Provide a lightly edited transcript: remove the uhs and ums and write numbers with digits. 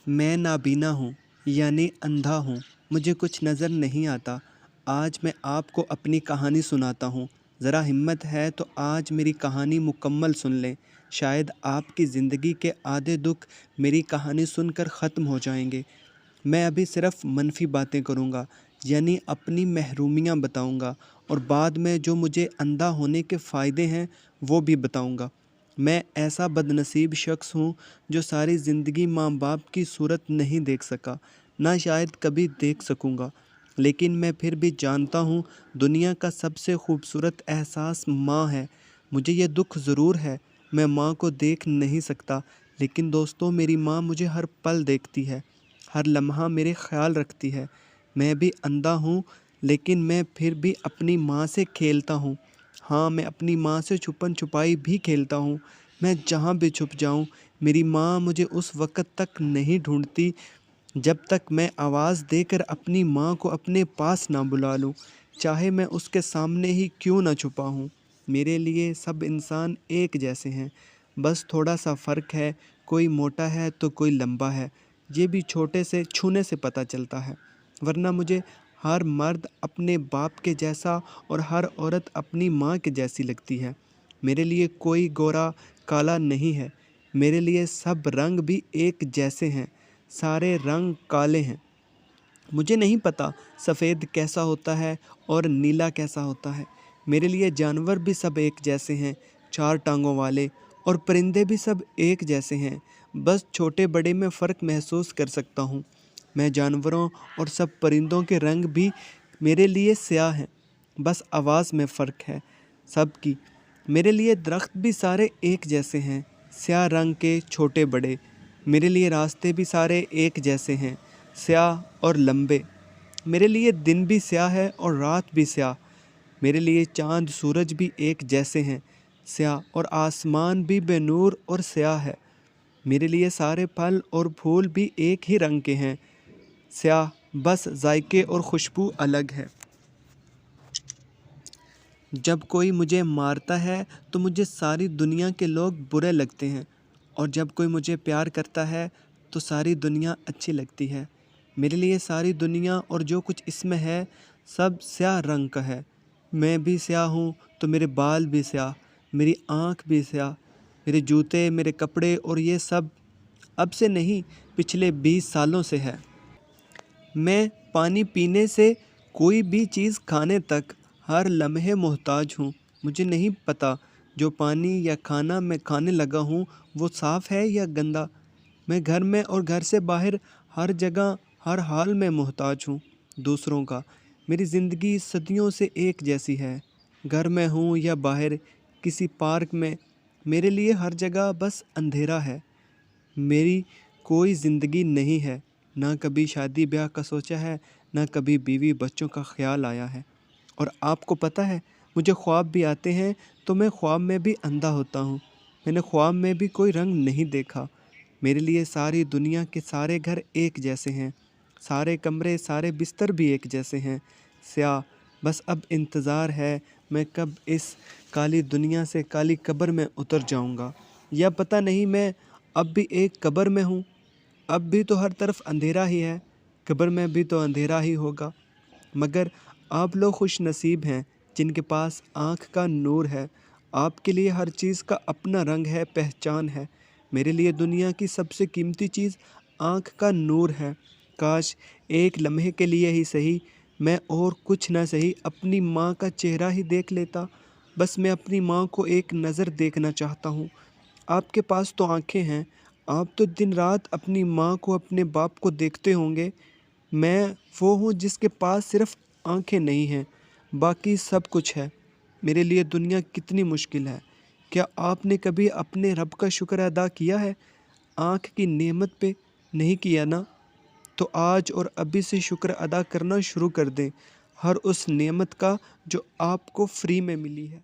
میں نابینا ہوں یعنی اندھا ہوں، مجھے کچھ نظر نہیں آتا۔ آج میں آپ کو اپنی کہانی سناتا ہوں، ذرا ہمت ہے تو آج میری کہانی مکمل سن لیں۔ شاید آپ کی زندگی کے آدھے دکھ میری کہانی سن کر ختم ہو جائیں گے۔ میں ابھی صرف منفی باتیں کروں گا، یعنی اپنی محرومیاں بتاؤں گا، اور بعد میں جو مجھے اندھا ہونے کے فائدے ہیں وہ بھی بتاؤں گا۔ میں ایسا بدنصیب شخص ہوں جو ساری زندگی ماں باپ کی صورت نہیں دیکھ سکا، نہ شاید کبھی دیکھ سکوں گا، لیکن میں پھر بھی جانتا ہوں دنیا کا سب سے خوبصورت احساس ماں ہے۔ مجھے یہ دکھ ضرور ہے، میں ماں کو دیکھ نہیں سکتا، لیکن دوستو میری ماں مجھے ہر پل دیکھتی ہے، ہر لمحہ میرے خیال رکھتی ہے۔ میں بھی اندھا ہوں لیکن میں پھر بھی اپنی ماں سے کھیلتا ہوں۔ ہاں، میں اپنی ماں سے چھپن چھپائی بھی کھیلتا ہوں۔ میں جہاں بھی چھپ جاؤں میری ماں مجھے اس وقت تک نہیں ڈھونڈتی جب تک میں آواز دے کر اپنی ماں کو اپنے پاس نہ بلا لوں، چاہے میں اس کے سامنے ہی کیوں نہ چھپا ہوں۔ میرے لیے سب انسان ایک جیسے ہیں، بس تھوڑا سا فرق ہے، کوئی موٹا ہے تو کوئی لمبا ہے، یہ بھی چھوٹے سے چھونے سے پتہ چلتا ہے، ورنہ مجھے ہر مرد اپنے باپ کے جیسا اور ہر عورت اپنی ماں کے جیسی لگتی ہے۔ میرے لیے کوئی گورا کالا نہیں ہے، میرے لیے سب رنگ بھی ایک جیسے ہیں، سارے رنگ کالے ہیں۔ مجھے نہیں پتا سفید کیسا ہوتا ہے اور نیلا کیسا ہوتا ہے۔ میرے لیے جانور بھی سب ایک جیسے ہیں، چار ٹانگوں والے، اور پرندے بھی سب ایک جیسے ہیں، بس چھوٹے بڑے میں فرق محسوس کر سکتا ہوں۔ میں جانوروں اور سب پرندوں کے رنگ بھی میرے لیے سیاہ ہیں، بس آواز میں فرق ہے سب کی۔ میرے لیے درخت بھی سارے ایک جیسے ہیں، سیاہ رنگ کے چھوٹے بڑے۔ میرے لیے راستے بھی سارے ایک جیسے ہیں، سیاہ اور لمبے۔ میرے لیے دن بھی سیاہ ہے اور رات بھی سیاہ۔ میرے لیے چاند سورج بھی ایک جیسے ہیں، سیاہ، اور آسمان بھی بے نور اور سیاہ ہے۔ میرے لیے سارے پھل اور پھول بھی ایک ہی رنگ کے ہیں، سیاہ، بس ذائقے اور خوشبو الگ ہے۔ جب کوئی مجھے مارتا ہے تو مجھے ساری دنیا کے لوگ برے لگتے ہیں، اور جب کوئی مجھے پیار کرتا ہے تو ساری دنیا اچھی لگتی ہے۔ میرے لیے ساری دنیا اور جو کچھ اس میں ہے سب سیاہ رنگ کا ہے۔ میں بھی سیاہ ہوں تو میرے بال بھی سیاہ، میری آنکھ بھی سیاہ، میرے جوتے، میرے کپڑے، اور یہ سب اب سے نہیں، پچھلے 20 سالوں سے ہے۔ میں پانی پینے سے کوئی بھی چیز کھانے تک ہر لمحے محتاج ہوں۔ مجھے نہیں پتا جو پانی یا کھانا میں کھانے لگا ہوں وہ صاف ہے یا گندا۔ میں گھر میں اور گھر سے باہر ہر جگہ ہر حال میں محتاج ہوں دوسروں کا۔ میری زندگی صدیوں سے ایک جیسی ہے، گھر میں ہوں یا باہر کسی پارک میں، میرے لیے ہر جگہ بس اندھیرا ہے۔ میری کوئی زندگی نہیں ہے، نہ کبھی شادی بیاہ کا سوچا ہے، نہ کبھی بیوی بچوں کا خیال آیا ہے۔ اور آپ کو پتہ ہے مجھے خواب بھی آتے ہیں تو میں خواب میں بھی اندھا ہوتا ہوں۔ میں نے خواب میں بھی کوئی رنگ نہیں دیکھا۔ میرے لیے ساری دنیا کے سارے گھر ایک جیسے ہیں، سارے کمرے، سارے بستر بھی ایک جیسے ہیں، سیاہ، بس اب انتظار ہے میں کب اس کالی دنیا سے کالی قبر میں اتر جاؤں گا، یا پتہ نہیں میں اب بھی ایک قبر میں ہوں۔ اب بھی تو ہر طرف اندھیرا ہی ہے، قبر میں بھی تو اندھیرا ہی ہوگا۔ مگر آپ لوگ خوش نصیب ہیں جن کے پاس آنکھ کا نور ہے۔ آپ کے لیے ہر چیز کا اپنا رنگ ہے، پہچان ہے۔ میرے لیے دنیا کی سب سے قیمتی چیز آنکھ کا نور ہے۔ کاش ایک لمحے کے لیے ہی صحیح میں اور کچھ نہ صحیح اپنی ماں کا چہرہ ہی دیکھ لیتا۔ بس میں اپنی ماں کو ایک نظر دیکھنا چاہتا ہوں۔ آپ کے پاس تو آنکھیں ہیں، آپ تو دن رات اپنی ماں کو، اپنے باپ کو دیکھتے ہوں گے۔ میں وہ ہوں جس کے پاس صرف آنکھیں نہیں ہیں، باقی سب کچھ ہے۔ میرے لیے دنیا کتنی مشکل ہے۔ کیا آپ نے کبھی اپنے رب کا شکر ادا کیا ہے؟ آنکھ کی نعمت پہ نہیں کیا نا؟ تو آج اور ابھی سے شکر ادا کرنا شروع کر دیں، ہر اس نعمت کا جو آپ کو فری میں ملی ہے۔